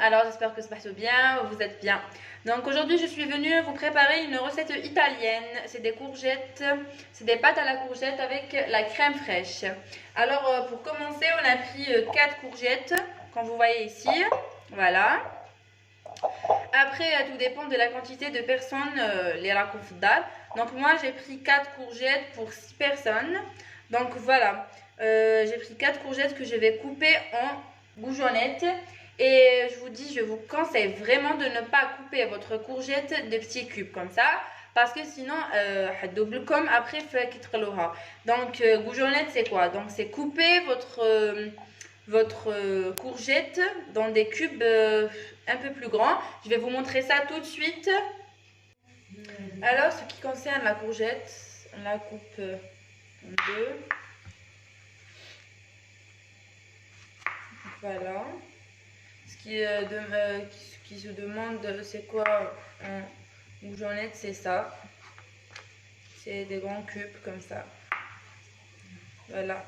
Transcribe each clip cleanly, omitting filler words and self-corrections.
Alors j'espère que ça passe bien, vous êtes bien. Donc aujourd'hui je suis venue vous préparer une recette italienne. C'est des courgettes, c'est des pâtes à la courgette avec la crème fraîche. Alors pour commencer on a pris 4 courgettes, comme vous voyez ici. Voilà. Après tout dépend de la quantité de personnes, les raccourcis. Donc moi j'ai pris 4 courgettes pour 6 personnes. Donc voilà, j'ai pris 4 courgettes que je vais couper en goujonnette. Et je vous dis, je vous conseille vraiment de ne pas couper votre courgette de petits cubes comme ça. Parce que sinon, double comme après, donc goujonnette c'est quoi? Donc c'est couper votre courgette dans des cubes un peu plus grands. Je vais vous montrer ça tout de suite. Alors, ce qui concerne la courgette, on la coupe en deux. Voilà. Ce qui se demande, c'est quoi en goujonnette, c'est ça. C'est des grands cubes comme ça. Voilà.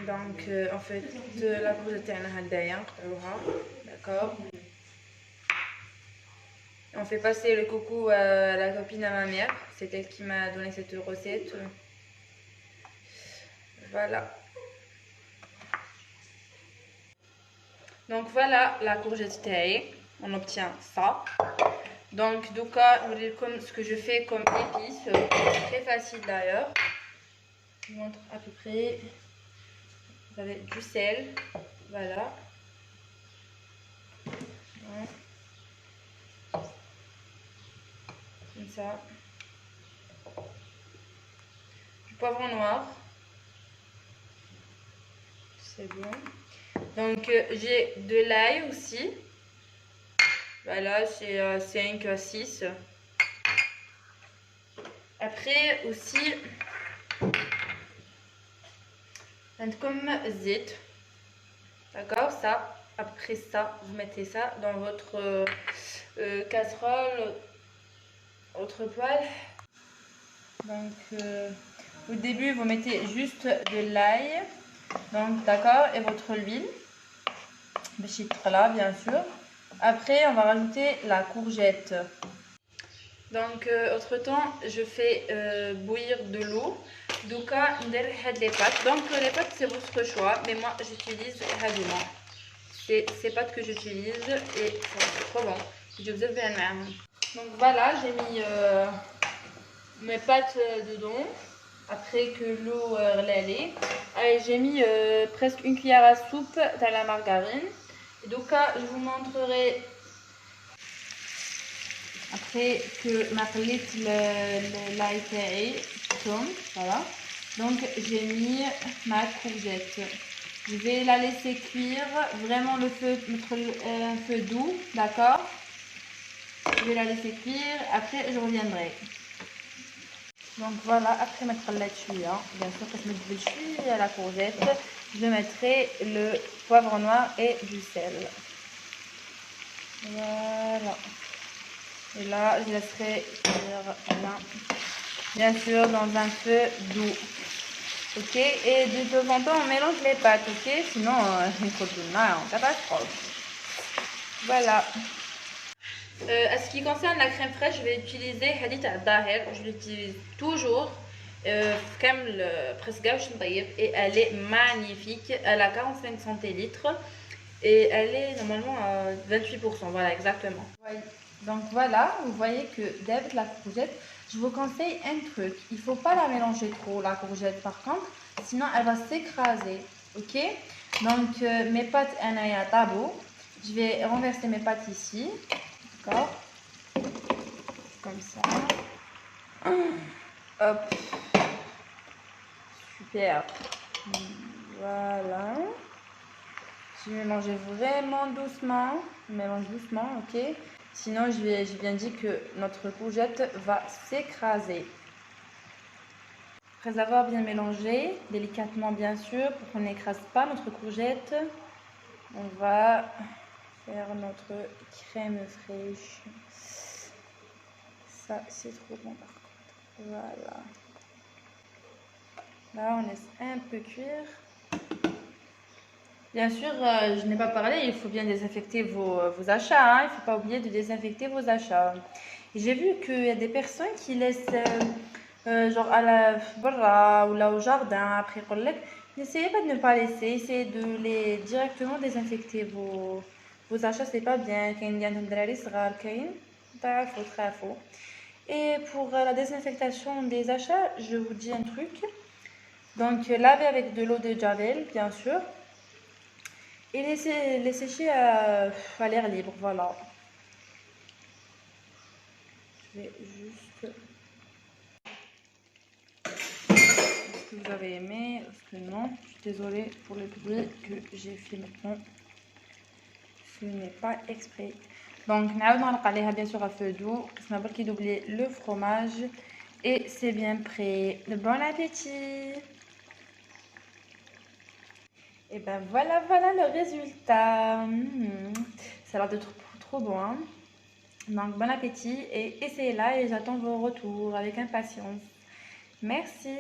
Donc, en fait, la courgette est un hadaya, d'accord. On fait passer le coucou à la copine à ma mère. C'est elle qui m'a donné cette recette. Voilà. Donc voilà la courgette taillée. On obtient ça. Donc, comme ce que je fais comme épices. Très facile d'ailleurs. Je vous montre à peu près. Vous avez du sel. Voilà. Comme ça. Du poivron noir. C'est bon. Donc j'ai de l'ail aussi. Voilà, c'est 5 à 6. Après aussi, comme zit. D'accord, ça. Après ça, vous mettez ça dans votre casserole, votre poêle. Donc au début, vous mettez juste de l'ail. Donc d'accord, et votre huile. Là, bien sûr. Après, on va rajouter la courgette. Donc, autre temps, je fais bouillir de l'eau. Donc, les pâtes. Donc, les pâtes, c'est votre choix. Mais moi, j'utilise c'est ces pâtes que j'utilise et c'est trop bon. Donc, voilà, j'ai mis mes pâtes dedans. Après que l'eau l'allait. J'ai mis presque une cuillère à soupe dans la margarine. Et donc je vous montrerai après que ma palette l'a été voilà. Donc j'ai mis ma courgette. Je vais la laisser cuire vraiment mettre un feu doux, d'accord. Je vais la laisser cuire. Après je reviendrai. Donc voilà, après mettre la tuya, bien sûr que je mets à la courgette, je mettrai le poivre noir et du sel. Voilà. Et là, je laisserai cuire bien sûr dans un feu doux. Ok, et de temps en temps, on mélange les pâtes, ok, sinon il faut de mal, catastrophe. Voilà. À ce qui concerne la crème fraîche, je vais utiliser Hadith al-Dahir. Je l'utilise toujours. Comme le Presgauche et elle est magnifique. Elle a 45 centilitres et elle est normalement à 28%. Voilà, exactement. Donc voilà, vous voyez que d'avec la courgette, je vous conseille un truc. Il ne faut pas la mélanger trop, la courgette par contre, sinon elle va s'écraser. Ok? Donc mes pâtes anaya tabou. Je vais renverser mes pâtes ici. D'accord, comme ça. Hop, super. Voilà. Je vais mélanger vraiment doucement. On mélange doucement, ok. Sinon, j'ai bien dit que notre courgette va s'écraser. Après avoir bien mélangé, délicatement bien sûr, pour qu'on n'écrase pas notre courgette, on va faire notre crème fraîche. Ça, c'est trop bon par contre. Voilà. Là, on laisse un peu cuire. Bien sûr, je n'ai pas parlé, il faut bien désinfecter vos achats, hein. Il ne faut pas oublier de désinfecter vos achats. J'ai vu qu'il y a des personnes qui laissent, genre à la barra ou là au jardin, après collègue, n'essayez pas de ne pas laisser, essayez de les directement désinfecter vos achats, c'est pas bien. كاين اللي عندهم دراري صغار كاين تعرفوا تخافوا. Et pour la désinfectation des achats, je vous dis un truc. Donc, lavez avec de l'eau de Javel, bien sûr. Et laissez les sécher à l'air libre, voilà. Je vais juste... Est-ce que vous avez aimé? Est-ce que non? Je suis désolée pour le bruit que j'ai fait maintenant. Ce n'est pas exprès. Donc, on va bien sûr à feu doux. On va doubler le fromage. Et c'est bien prêt. Bon appétit! Et ben voilà, voilà le résultat. Ça a l'air de trop bon, hein? Donc, bon appétit et essayez-la et j'attends vos retours avec impatience. Merci.